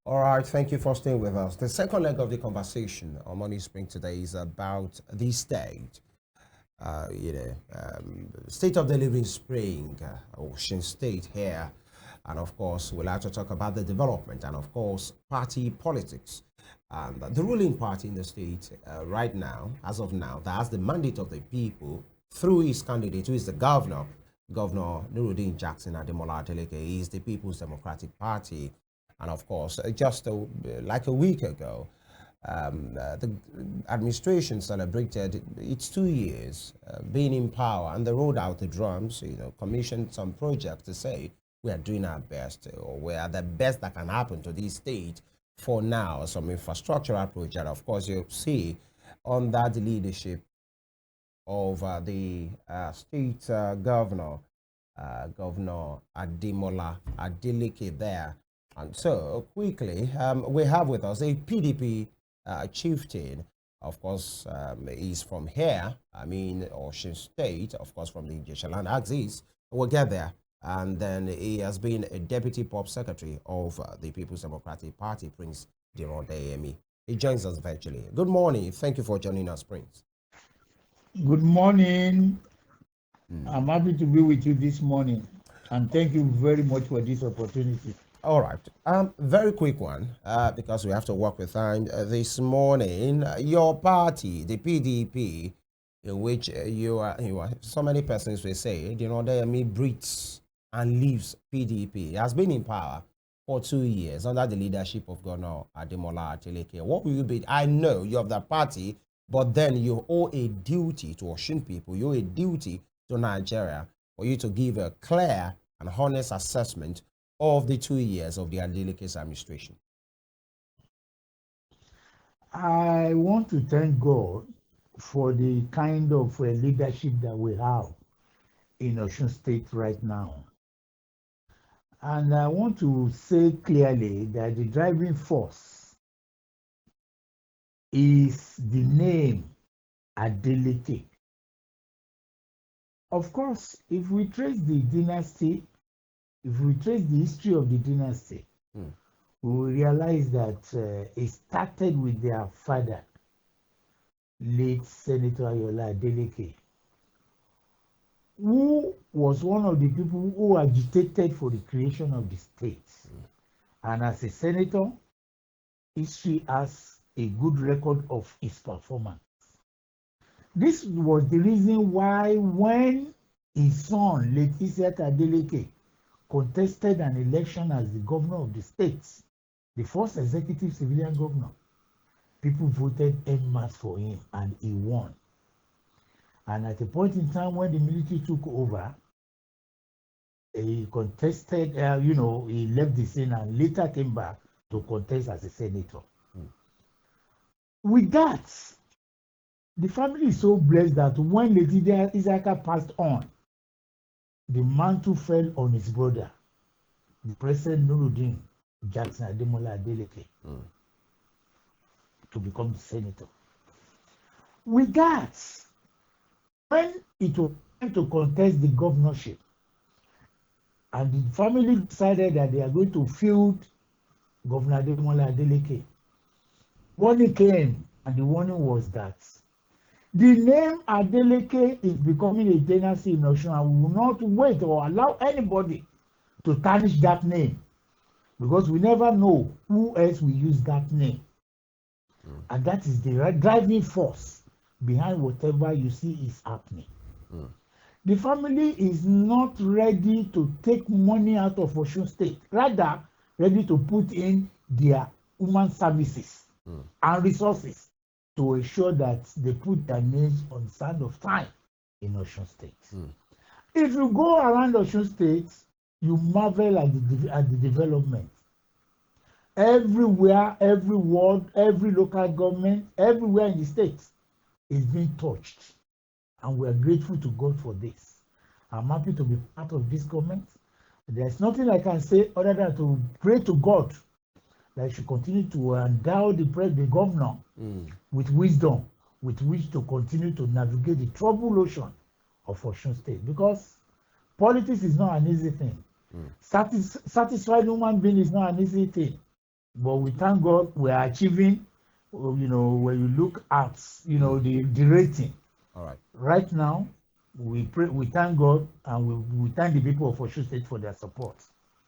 All right, thank you for staying with us. The second leg of the conversation on Money Spring today is about the state. State of the living spring, Ocean State here. And of course, we'll have to talk about the development and, of course, party politics. The ruling party in the state right now, as of now, that has the mandate of the people through his candidate, who is the governor, Governor Nuruddin Jackson Ademola Adeleke, is the People's Democratic Party. And of course, just like a week ago, the administration celebrated its 2 years being in power, and they rolled out the drums, commissioned some projects to say we are doing our best, or we are the best that can happen to this state for now. Some infrastructural project, of course, you see under the leadership of the state governor, Governor Ademola Adeleke there. And so, quickly, we have with us a PDP chieftain. Of course, he's from here, Osun State, of course, from the Ijeshaland axis. We'll get there. And then he has been a deputy pop secretary of the People's Democratic Party, Prince Diran Odeyemi. He joins us virtually. Good morning. Thank you for joining us, Prince. Good morning. I'm happy to be with you this morning. And thank you very much for this opportunity. All right. Very quick one, because we have to work with time. This morning, your party, the PDP, in which you are, so many persons will say, Odeyemi breathes and leaves PDP, has been in power for 2 years under the leadership of Governor Ademola Adeleke. What will you be? I know you have the party, but then you owe a duty to Osun people. You owe a duty to Nigeria for you to give a clear and honest assessment of the 2 years of the Adeleke's administration. I want to thank God for the kind of leadership that we have in Osun State right now. And I want to say clearly that the driving force is the name Adeleke. Of course, if we trace the dynasty, if we trace the history of the dynasty, we will realize that it started with their father, late Senator Ayola Adeleke, who was one of the people who agitated for the creation of the state. And as a senator, history has a good record of his performance. This was the reason why when his son, late Isiaka Adeleke, contested an election as the governor of the state, the first executive civilian governor, people voted en masse for him and he won. And at a point in time when the military took over, he contested, he left the scene and later came back to contest as a senator. With that, the family is so blessed that when Lady Isiaka passed on, the mantle fell on his brother, the President Nuruddin Jackson Ademola Adeleke, to become the senator. With that, when it was time to contest the governorship, and the family decided that they are going to field Governor Ademola Adeleke, warning came, and the warning was that the name Adeleke is becoming a dynasty in Osun, and we will not wait or allow anybody to tarnish that name, because we never know who else will use that name. And that is the driving force behind whatever you see is happening. The family is not ready to take money out of Osun State, rather ready to put in their human services and resources to ensure that they put their names on sand of time in Osun State. If you go around Osun State, you marvel at the development. Everywhere, every ward, every local government, everywhere in the state is being touched. And we are grateful to God for this. I'm happy to be part of this government. There's nothing I can say other than to pray to God that he should continue to endow the governor with wisdom with which to continue to navigate the troubled ocean of Osun State. Because politics is not an easy thing. Satisfied human being is not an easy thing. But we thank God we are achieving, when you look at, the rating. All right. Right now, we pray, we thank God, and we thank the people of Osun State for their support.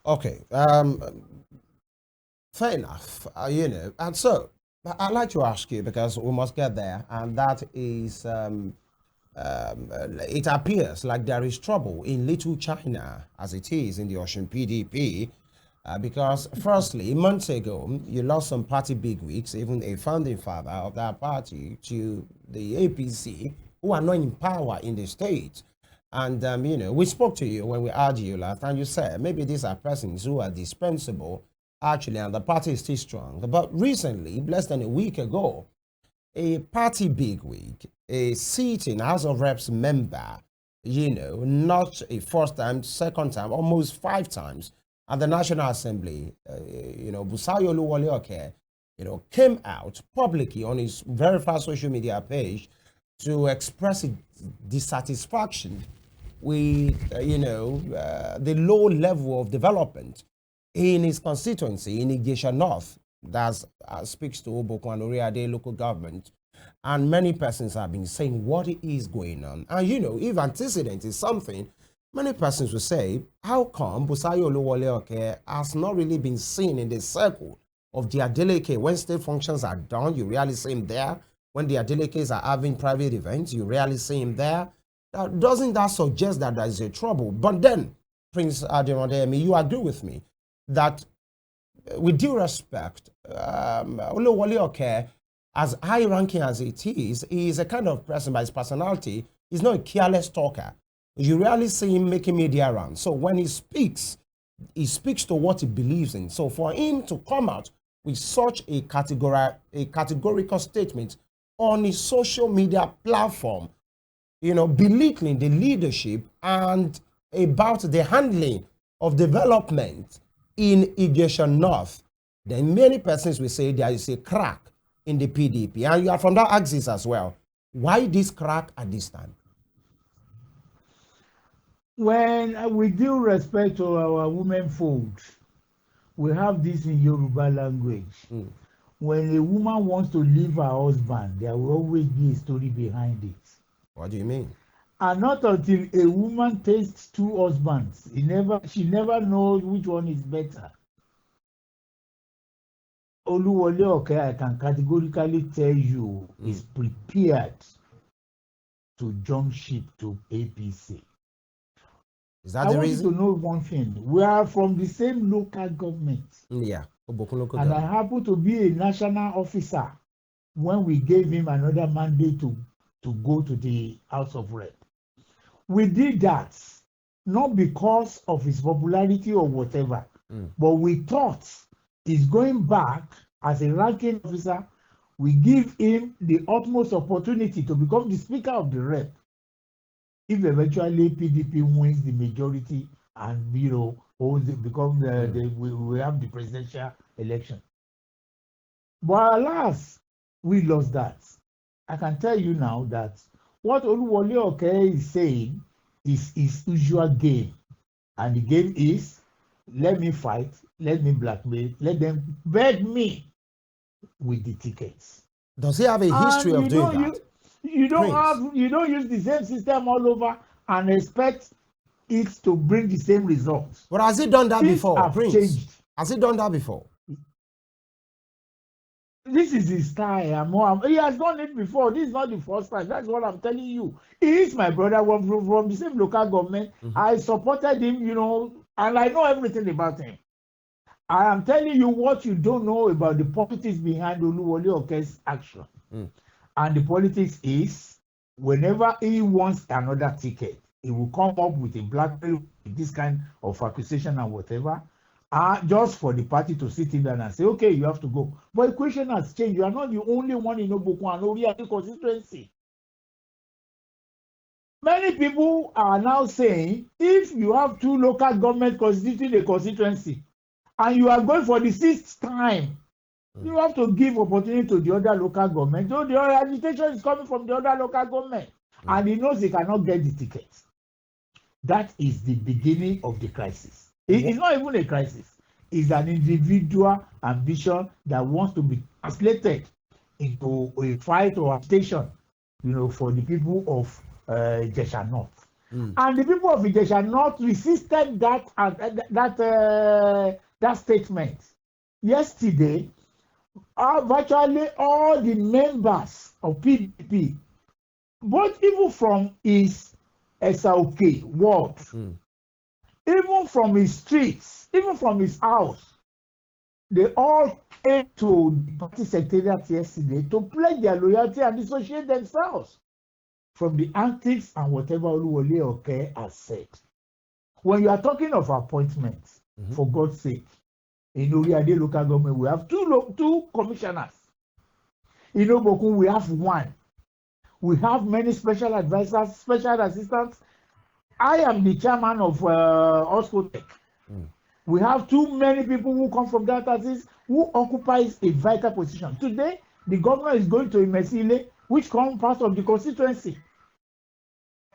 Okay. Fair enough. And so I'd like to ask you because we must get there, and that is, it appears like there is trouble in Little China as it is in the Osun PDP. Because firstly, months ago, you lost some party bigwigs, even a founding father of that party, to the APC, who are not in power in the state. And, we spoke to you when we had you last, and you said maybe these are persons who are dispensable, actually, and the party is still strong. But recently, less than a week ago, a party bigwig, a sitting House of Reps member, not a first time, second time, almost 5 times, at the National Assembly, Busayo Oluwole Oke, came out publicly on his verified social media page to express his dissatisfaction with, the low level of development in his constituency in Igesha North. That speaks to Oboko and Oriade local government. And many persons have been saying what is going on. And, if antecedent is something, many persons will say, how come Busayo Oluwole Oke has not really been seen in the circle of the Adeleke? When state functions are done, you rarely see him there. When the Adelekes are having private events, you rarely see him there. Doesn't that suggest that there is a trouble? But then, Prince Odeyemi, you agree with me that, with due respect, Oluwole Oke, as high-ranking as it is, he is a kind of person by his personality. He's not a careless talker. You rarely see him making media rounds. So when he speaks to what he believes in. So for him to come out with such a categorical statement on his social media platform, belittling the leadership and about the handling of development in Igesha North, then many persons will say there is a crack in the PDP. And you are from that axis as well. Why this crack at this time? When with due respect to our women folks, we have this in Yoruba language. When a woman wants to leave her husband, there will always be a story behind it. What do you mean? And not until a woman tastes 2 husbands, she never knows which one is better. Oluwole Oke, I can categorically tell you, is prepared to jump ship to APC. Is that the reason? I want you to know one thing. We are from the same local government. Yeah. And I happen to be a national officer when we gave him another mandate to go to the House of Rep. We did that not because of his popularity or whatever, but we thought he's going back as a ranking officer. We give him the utmost opportunity to become the Speaker of the Rep. If eventually PDP wins the majority and we have the presidential election. But alas, we lost that. I can tell you now that what Oluwole Oke is saying is his usual game. And the game is, let me fight, let me blackmail, let them beg me with the tickets. Does he have a history of doing that? You don't use the same system all over and expect it to bring the same results. But has he done that before, Prince? Changed. Has he done that before? This is his style. He has done it before. This is not the first time. That's what I'm telling you. He is my brother from the same local government. I supported him, and I know everything about him. I am telling you what you don't know about the politics behind Oluwole Oke's action. And the politics is, whenever he wants another ticket, he will come up with a blackmail, with this kind of accusation and whatever, just for the party to sit in there and say, okay, you have to go. But the question has changed. You are not the only one in Oboko and Oriade constituency. Many people are now saying, if you have 2 local government constituting a constituency, and you are going for the 6th time, you have to give opportunity to the other local government. So the other agitation is coming from the other local government. And he knows he cannot get the tickets. That is the beginning of the crisis. It's not even a crisis. is an individual ambition that wants to be translated into a fight or agitation, for the people of Ijesha North. And the people of Ijesha North resisted that statement. Yesterday, virtually all the members of PDP, both even from his SLK ward, even from his streets, even from his house, they all came to the party secretariat yesterday to pledge their loyalty and dissociate themselves from the antics and whatever Oluwole Oke has said. When you are talking of appointments, for God's sake, in Oriade local government, we have two commissioners. In Obokun, we have one. We have many special advisors, special assistants. I am the chairman of Oscotec. We have too many people who come from that assist who occupies a vital position. Today, the governor is going to Imesile, which comes part of the constituency,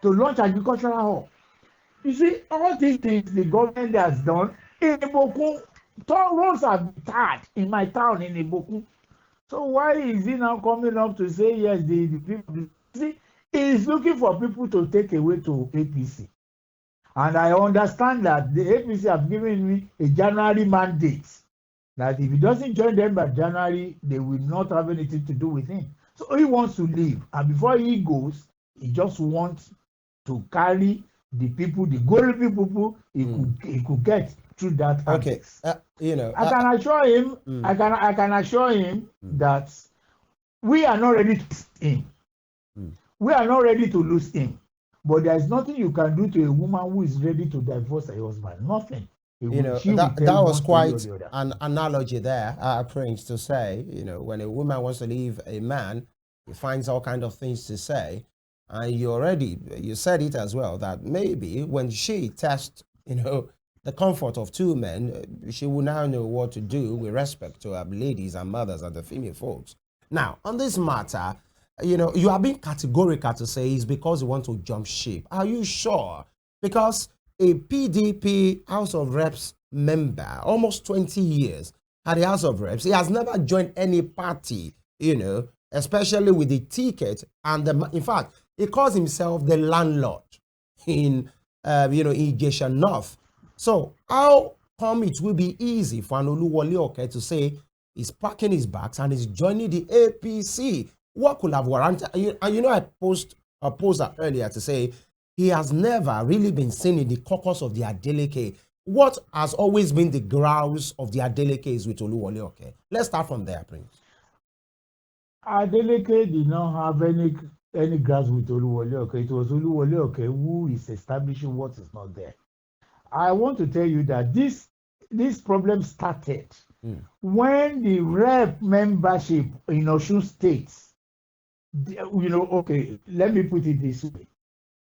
to launch agricultural hub. You see, all these things the government has done in Ibokun, toll roads have been tarred in my town in Ibokun. So why is he now coming up to say yes, the people? See, he is looking for people to take away to APC. And I understand that the APC have given me a January mandate that if he doesn't join them by January, they will not have anything to do with him. So he wants to leave. And before he goes, he just wants to carry the people, the good people he could get through that. Okay, I can assure him. I can assure him that we are not ready to lose him. We are not ready to lose him. But there is nothing you can do to a woman who is ready to divorce her husband. Nothing. That was quite an analogy there, Prince, to say, when a woman wants to leave a man, he finds all kinds of things to say. And you said it as well, that maybe when she tests, the comfort of two men, she will now know what to do with respect to her ladies and mothers and the female folks. Now, on this matter, you are being categorical to say it's because you want to jump ship. Are you sure? Because a PDP House of Reps member, almost 20 years at the House of Reps, he has never joined any party, especially with the ticket. And in fact, he calls himself the landlord in Ijesha North. So how come it will be easy for Oluwole Oke to say he's packing his bags and he's joining the APC? What could have warranted? And I posed that earlier to say he has never really been seen in the caucus of the Adeleke. What has always been the grounds of the Adelekes with Oluwole Oke? Let's start from there, Prince. Adeleke did not have any grounds with Oluwole Oke. It was Oluwole Oke who is establishing what is not there. I want to tell you that this problem started when the rep membership in Osun State. Okay, let me put it this way.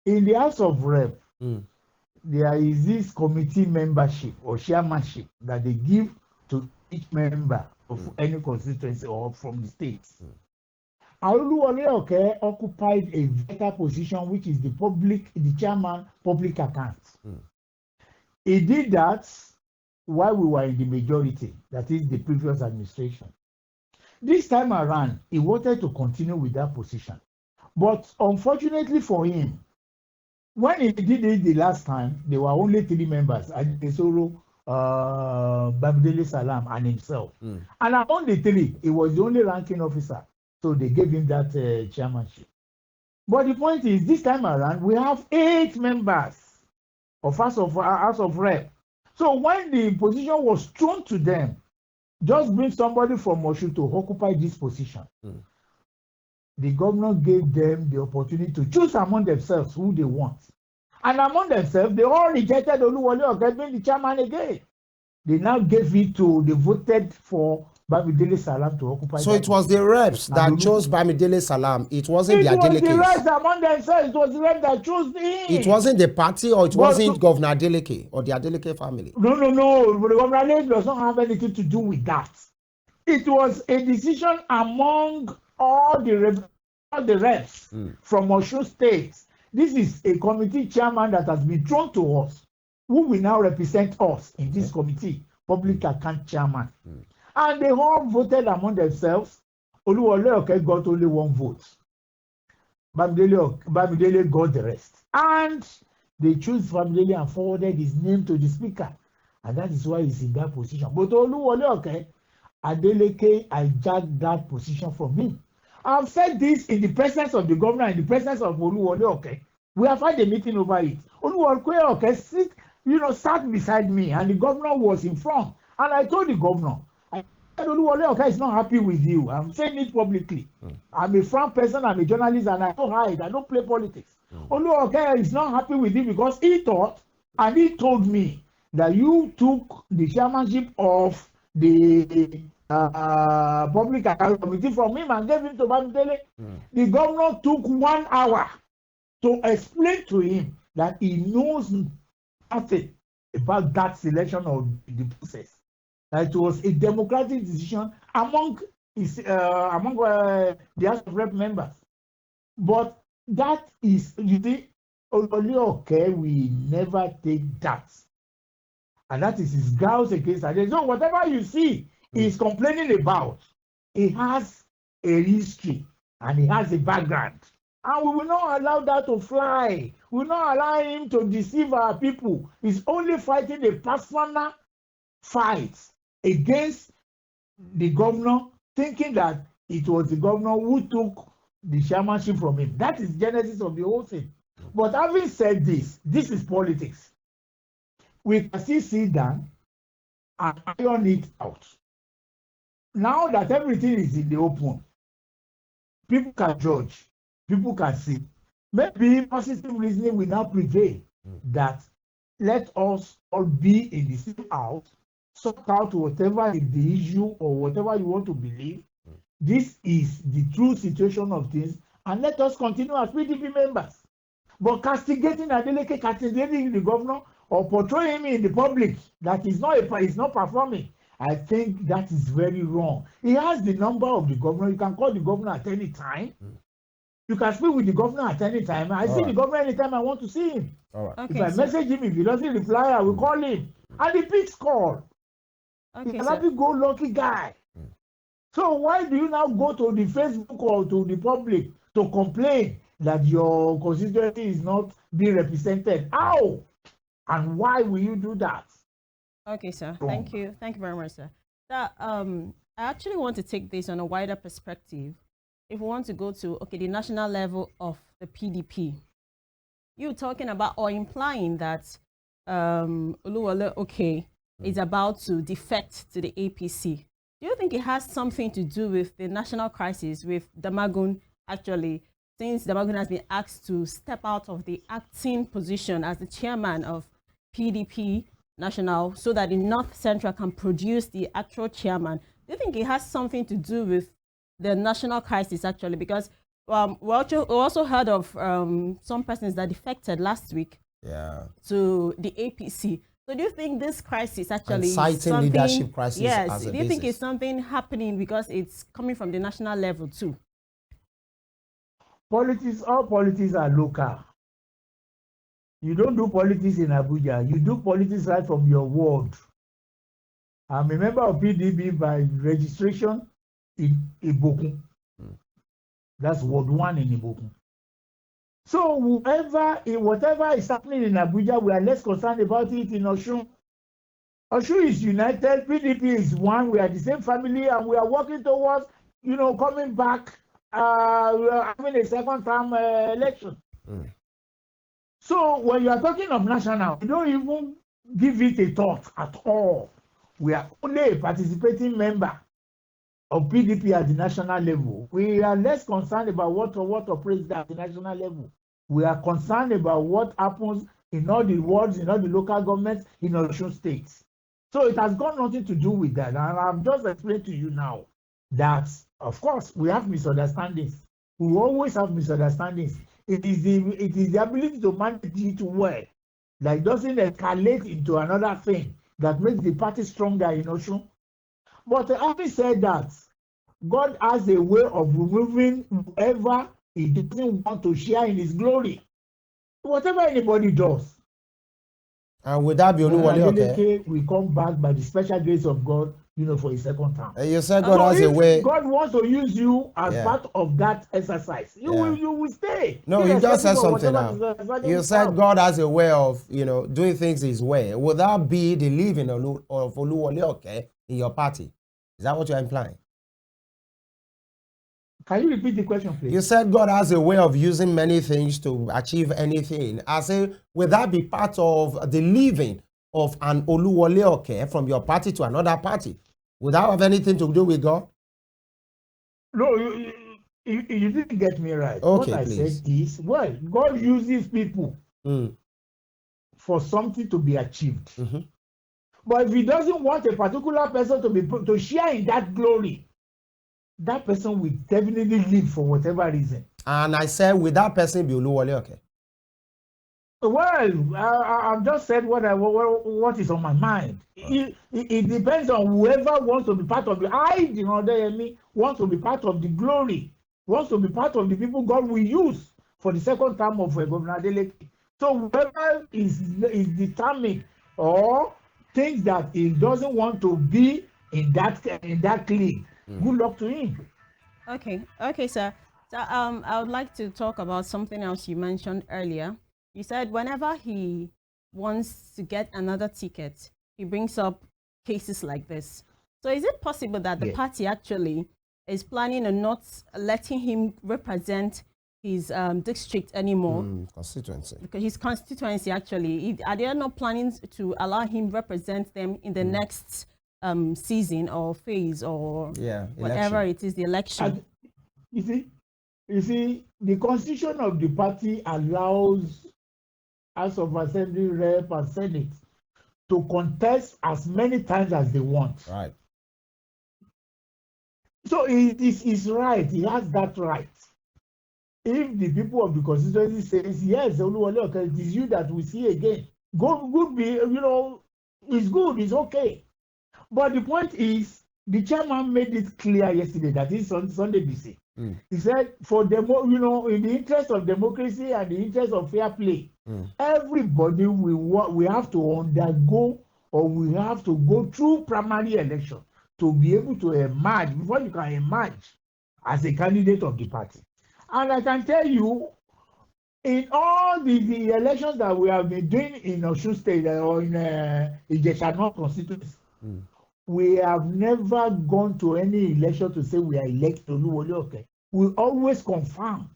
In the House of Rep, there is this committee membership or chairmanship that they give to each member of any constituency or from the states. Oluwole Oke occupied a vital position, which is the chairman public accounts. He did that while we were in the majority, that is the previous administration. This time around, he wanted to continue with that position. But unfortunately for him, when he did it the last time, there were only 3 members, Adesoro, Bamidele Salam, and himself. And among the 3, he was the only ranking officer. So they gave him that chairmanship. But the point is, this time around, we have 8 members of House of Rep. So when the position was thrown to them, just bring somebody from Osun to occupy this position. The governor gave them the opportunity to choose among themselves who they want. And among themselves, they all rejected Oluwole Oke being the chairman again. They now gave it to, they voted for Bamidele Salam to occupy. So it was the reps that chose Bamidele Salam. It wasn't the Adeleke. It was the reps among themselves. It was the reps that chose him. It wasn't the party, or it wasn't Governor Adeleke or the Adeleke family. No. The Governor Adeleke does not have anything to do with that. It was a decision among all the reps from Osun State. This is a committee chairman that has been thrown to us, who will now represent us in this committee public account chairman. And they all voted among themselves. Oluwole Oke got only one vote. Bamidele got the rest. And they chose Bamidele and forwarded his name to the speaker. And that is why he's in that position. But Oluwole Oke, Adeleke hijacked that position from him. I've said this in the presence of the governor, in the presence of Oluwole Oke. We have had a meeting over it. Oluwole Oke sat beside me, and the governor was in front. And I told the governor, Oluwole Oke is not happy with you. I'm saying it publicly. I'm a frank person, I'm a journalist, and I don't hide. I don't play politics. Oluwole Oke is not happy with you because he thought, and he told me, that you took the chairmanship of the public account committee from him and gave him to Bamidele. The governor took 1 hour to explain to him that he knows nothing about that selection of the process. That it was a democratic decision among the House of Rep members. But that is, you see, Oluwole will never take that. And that is his grounds against that. So whatever you see he's complaining about, he has a history and he has a background. And we will not allow that to fly. We will not allow him to deceive our people. He's only fighting a personal fight against the governor, thinking that it was the governor who took the chairmanship from him. That is the genesis of the whole thing. But having said this, this is politics. We can still sit down and iron it out. Now that everything is in the open, people can judge, people can see. Maybe positive reasoning will now prevail that let us all be in the same house, sort out whatever is the issue or whatever you want to believe. This is the true situation of things, and let us continue as PDP members. But castigating Adeleke, castigating the governor, or portraying him in the public that he's not performing, I think that is very wrong. He has the number of the governor. You can call the governor at any time. You can speak with the governor at any time. I see the governor anytime I want to see him. Okay, if I message him, if he doesn't reply, I will call him. And he picks call. He's a happy-go-lucky guy. So why do you now go to the Facebook or to the public to complain that your constituency is not being represented? How? And why will you do that? Okay, sir. Thank you. Thank you very much, sir. I actually want to take this on a wider perspective. If we want to go to, the national level of the PDP, you talking about or implying that Oluwole is about to defect to the APC. Do you think it has something to do with the national crisis with Damagun actually, since Damagun has been asked to step out of the acting position as the chairman of PDP National so that the North Central can produce the actual chairman? Do you think it has something to do with the national crisis actually? Because we also heard of some persons that defected last week to the APC. So do you think this crisis actually is something, leadership crisis? Yes. Do you think it's something happening because it's coming from the national level too? All politics are local. You don't do politics in Abuja. You do politics right from your ward. I'm a member of PDP by registration in Ibokun. That's Ward 1 in Ibokun. So whatever is happening in Abuja, we are less concerned about it in Osun. Osun is united, PDP is one, we are the same family, and we are working towards, coming back, having a second term election. So when you are talking of national, you don't even give it a thought at all. We are only a participating member of PDP at the national level. We are less concerned about what operates at the national level. We are concerned about what happens in all the wards, in all the local governments, in Osun states. So it has got nothing to do with that. And I've just explained to you now that, of course, we have misunderstandings. We always have misunderstandings. It is the ability to manage it well that doesn't escalate into another thing that makes the party stronger in Osun. But having said that, God has a way of removing whoever he doesn't want to share in his glory. Whatever anybody does, And would that be Oluwole Adeleke will come back by the special grace of God, for his second term. You said God has a way. God wants to use you as part of that exercise. You will stay. No, you just said something now. You said God has a way of, doing things His way. Would that be the leaving of Oluwole in your party? Is that what you're implying? Can you repeat the question, please? You said God has a way of using many things to achieve anything. I say, would that be part of the leaving of an Oluwole from your party to another party? Would that have anything to do with God? No, you didn't get me right. Okay, what I please. said is, God uses people for something to be achieved. Mm-hmm. But if He doesn't want a particular person to share in that glory, that person will definitely leave for whatever reason. And I said, will that person be Oluwole? Well, I've just said what is on my mind. It depends on whoever wants to be part of the. Odeyemi wants to be part of the glory, wants to be part of the people God will use for the second term of Governor Adeleke. So whoever is determined or thinks that he doesn't want to be in that league, good luck to him. Okay, sir. So I would like to talk about something else you mentioned earlier. You said whenever he wants to get another ticket, he brings up cases like this. So is it possible that the party actually is planning on not letting him represent his district anymore? Constituency. Because his constituency actually, are they not planning to allow him represent them in the next season or phase or whatever it is, the election? You see, the constitution of the party allows House of Assembly, Rep, and Senate to contest as many times as they want. Right. So he's right. He has that right. If the people of the constituency says, yes, Oluwole, it is you that we see again, good be, it's good, it's okay. But the point is, the chairman made it clear yesterday, that is on Sunday BC. He said, in the interest of democracy and the interest of fair play, everybody we have to undergo, or we have to go through primary election to be able to emerge, before you can emerge as a candidate of the party. And I can tell you, in all the elections that we have been doing in Osun State or in Ijesha North constituency, we have never gone to any election to say we are elected Oluwole. We always confirm.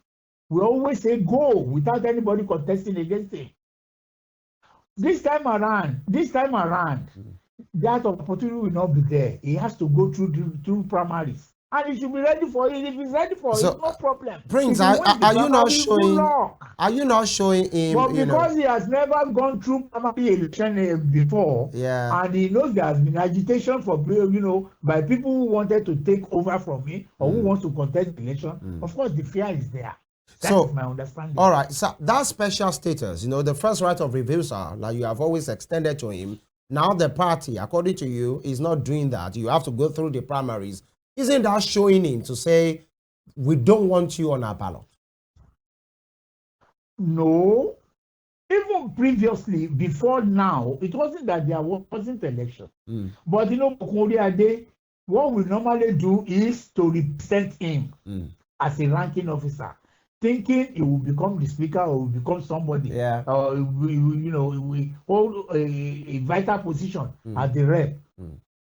We always say go without anybody contesting against him. This time around, that opportunity will not be there. He has to go through primaries. And he should be ready for it. If he's ready for it, no problem. Prince, are you not showing him? But because he has never gone through primary election before, and he knows there has been agitation for by people who wanted to take over from him or who wants to contest the election, of course the fear is there. That's my understanding. All right, so that special status, the first right of refusal that you have always extended to him, now the party, according to you, is not doing that. You have to go through the primaries. Isn't that showing him to say, we don't want you on our ballot? No. Even previously, before now, it wasn't that there wasn't election. But what we normally do is to represent him as a ranking officer, thinking he will become the speaker or will become somebody. Or we hold a vital position at the rep.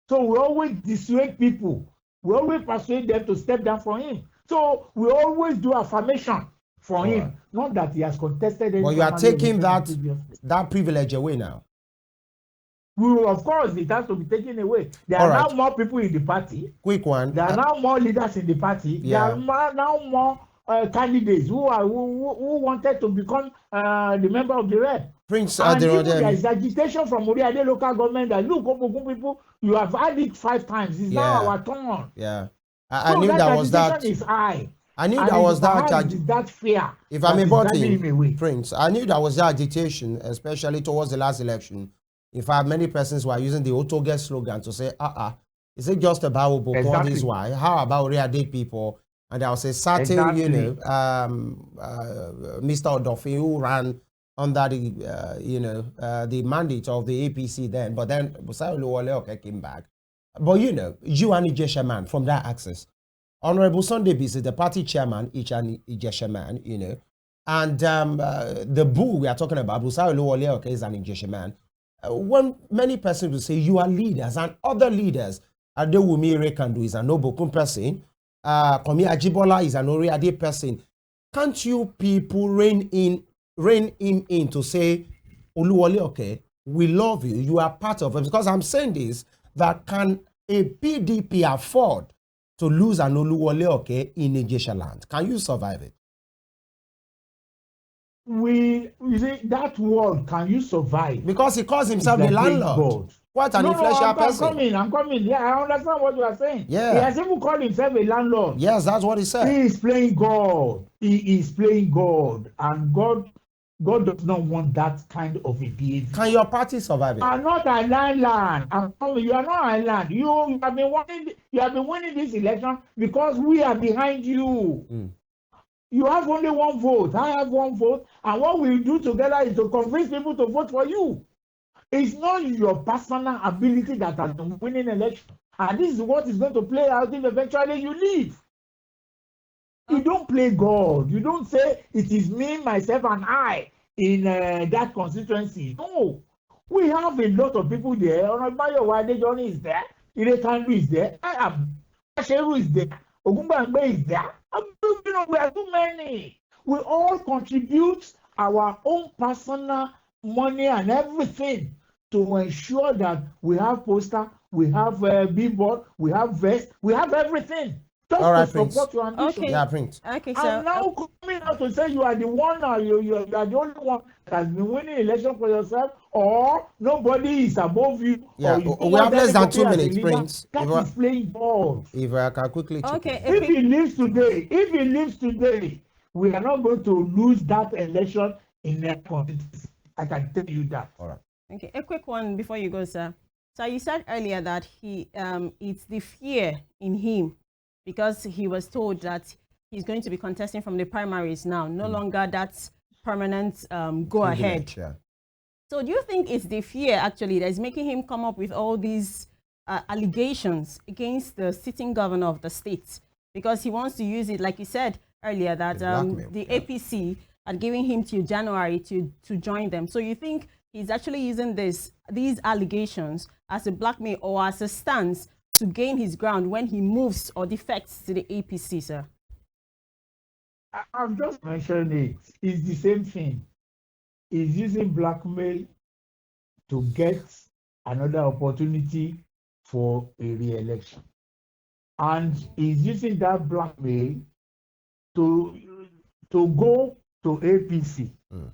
So we always dissuade people. We always persuade them to step down for him. So we always do affirmation for him. Not that he has contested any. But you are taking that privilege away now. Of course, it has to be taken away. There are now more people in the party. Quick one. There are now more leaders in the party. There are now more candidates who wanted to become the member of the rep. Prince and even there is agitation from Oriade local government that look, people, you have had it 5 times. It's now our turn. I knew that was that. Is high. I knew that was that fear. If I'm about Prince, I knew that was the agitation, especially towards the last election. In fact, many persons were using the Otoge slogan to say, is it just about Oboko this why? How about Oriade people? And there was a certain, Mr. Odofin who ran under the, the mandate of the APC then, but then Busayo Oluwole came back. But, you and Ijesha man from that axis. Honorable Sunday Bisi, the party chairman, Ijesha man, and the bull we are talking about, Busayo Oluwole is an Ijesha man. When many persons will say you are leaders and other leaders, Adewumi Rekandu is an Obokun person, Komi Ajibola is an Oriade person. Can't you people rein him in to say, Oluwole, we love you, you are part of it? Because I'm saying this, that can a PDP afford to lose an Oluwole in Ijesha land? Can you survive it? You see, that word, can you survive? Because he calls himself the landlord. What an influential person. I'm coming. Yeah, I understand what you are saying. Yeah. He has even called himself a landlord. Yes, that's what he said. He is playing God. He is playing God. And God does not want that kind of a behavior. Can your party survive it? You are not a landlord. I'm coming. You are not a land. You have been winning this election because we are behind you. Mm. You have only one vote. I have one vote. And what we do together is to convince people to vote for you. It's not your personal ability that has been winning election. And this is what is going to play out if eventually you leave. You don't play God. You don't say it is me, myself, and I in that constituency. No. We have a lot of people there. Onabayo Wadejoni is there. Irekandu is there. Asheru is there. Ogunbangbe is there. We are too many. We all contribute our own personal money and everything to ensure that we have poster, we have billboard, we have vest, we have everything. Just all right, to support your ambition. Okay. Yeah, Prince. Okay, so and now coming out to say you are the one, or you are the only one that has been winning election for yourself, or nobody is above you. Yeah, or we have less than 2 minutes, Prince. That is playing ball. If I can quickly check. Okay. If he leaves today, we are not going to lose that election in their constituency. I can tell you that. All right. Okay, a quick one before you go, sir. So you said earlier that it's the fear in him because he was told that he's going to be contesting from the primaries now, no longer that permanent go ahead. Yeah. So do you think it's the fear actually that is making him come up with all these allegations against the sitting governor of the state? Because he wants to use it, like you said earlier, that the APC are giving him till January to join them. So you think he's actually using these allegations as a blackmail or as a stance to gain his ground when he moves or defects to the APC, sir? I've just mentioned it. It's the same thing. He's using blackmail to get another opportunity for a re-election. And he's using that blackmail to go to APC. Mm.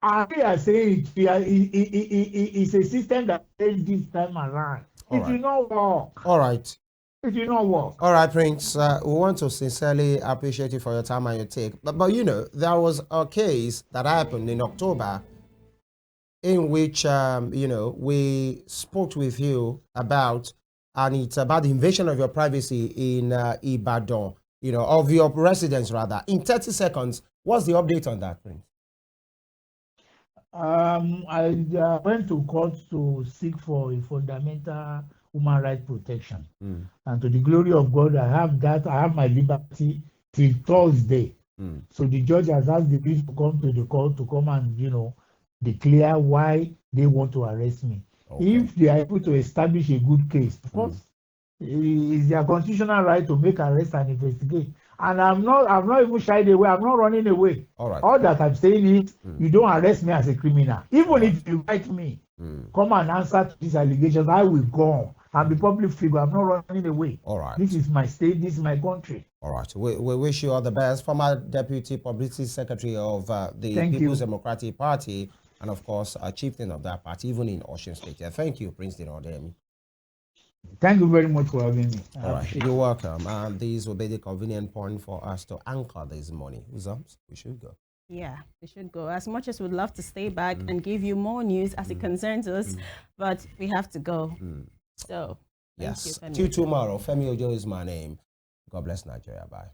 And we are saying it's a system that failed this time around. It will not work. All right. It will not work. All right, Prince. We want to sincerely appreciate you for your time and your take. But there was a case that happened in October in which, we spoke with you about, and it's about the invasion of your privacy in Ibadan, of your residence rather. In 30 seconds, what's the update on that, Prince? I went to court to seek for a fundamental human rights protection. Mm. And to the glory of God, I have my liberty till Thursday. Mm. So the judge has asked the police to come to the court to come and, declare why they want to arrest me. Okay. If they are able to establish a good case, of course, it's their constitutional right to make arrest and investigate. And I'm not even shied away. I'm not running away. All right. All that I'm saying is, you don't arrest me as a criminal. Even if you invite me, come and answer to these allegations, I will go. I'm the public figure. I'm not running away. All right. This is my state. This is my country. All right. We wish you all the best. Former Deputy Publicity Secretary of the People's Democratic Party, and of course, a chieftain of that party, even in Osun State. Thank you, Prince Diran. Thank you very much for having me. All right, you're welcome. And these will be the convenient point for us to anchor this morning. Uzoms, we should go. Yeah, we should go. As much as we'd love to stay back and give you more news as it concerns us, but we have to go. So, yes. Till tomorrow. Femi Ojo is my name. God bless Nigeria. Bye.